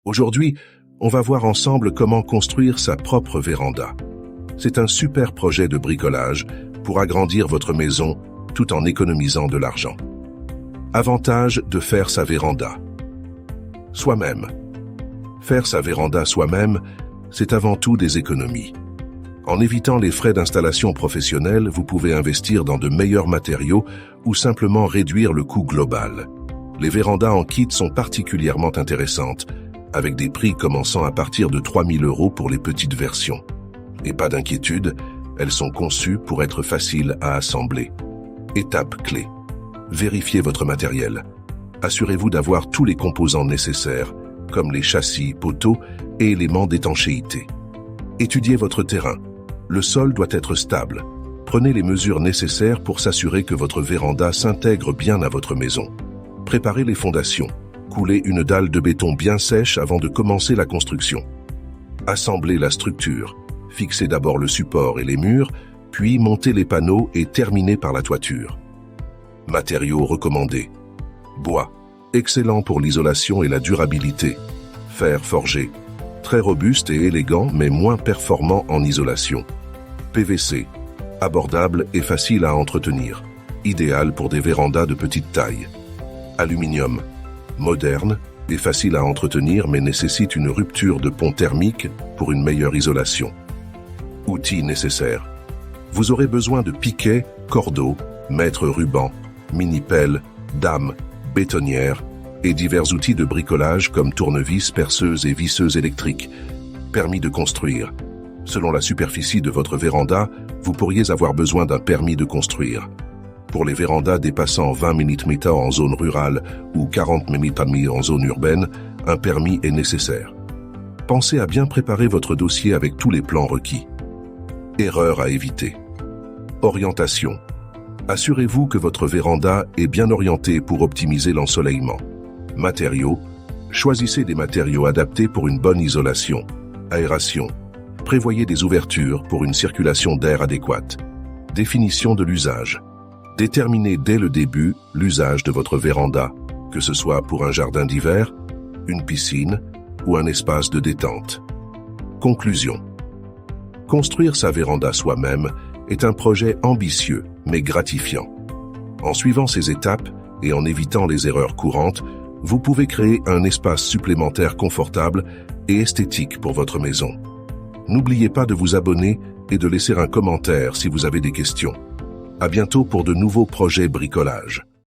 Aujourd'hui, on va voir ensemble comment construire sa propre véranda. C'est un super projet de bricolage pour agrandir votre maison tout en économisant de l'argent. Avantage de faire sa véranda. Soi-même. Faire sa véranda soi-même, c'est avant tout des économies. En évitant les frais d'installation professionnelle, vous pouvez investir dans de meilleurs matériaux ou simplement réduire le coût global. Les vérandas en kit sont particulièrement intéressantes, avec des prix commençant à partir de 3 000 € pour les petites versions. Et pas d'inquiétude, elles sont conçues pour être faciles à assembler. Étape clé. Vérifiez votre matériel. Assurez-vous d'avoir tous les composants nécessaires, comme les châssis, poteaux et éléments d'étanchéité. Étudiez votre terrain. Le sol doit être stable. Prenez les mesures nécessaires pour s'assurer que votre véranda s'intègre bien à votre maison. Préparez les fondations. Coulez une dalle de béton bien sèche avant de commencer la construction. Assemblez la structure. Fixez d'abord le support et les murs, puis montez les panneaux et terminez par la toiture. Matériaux recommandés. Bois, excellent pour l'isolation et la durabilité. Fer forgé, très robuste et élégant mais moins performant en isolation. PVC, abordable et facile à entretenir. Idéal pour des vérandas de petite taille. Aluminium, moderne et facile à entretenir mais nécessite une rupture de pont thermique pour une meilleure isolation. Outils nécessaires. Vous aurez besoin de piquets, cordeaux, mètres ruban, mini-pelles, dames, bétonnières et divers outils de bricolage comme tournevis, perceuses et visseuses électriques. Permis de construire. Selon la superficie de votre véranda, vous pourriez avoir besoin d'un permis de construire. Pour les vérandas dépassant 20 mm² en zone rurale ou 40 mm² en zone urbaine, un permis est nécessaire. Pensez à bien préparer votre dossier avec tous les plans requis. Erreur à éviter. Orientation. Assurez-vous que votre véranda est bien orientée pour optimiser l'ensoleillement. Matériaux. Choisissez des matériaux adaptés pour une bonne isolation. Aération. Prévoyez des ouvertures pour une circulation d'air adéquate. Définition de l'usage. Déterminez dès le début l'usage de votre véranda, que ce soit pour un jardin d'hiver, une piscine ou un espace de détente. Conclusion. Construire sa véranda soi-même est un projet ambitieux mais gratifiant. En suivant ces étapes et en évitant les erreurs courantes, vous pouvez créer un espace supplémentaire confortable et esthétique pour votre maison. N'oubliez pas de vous abonner et de laisser un commentaire si vous avez des questions. À bientôt pour de nouveaux projets bricolage.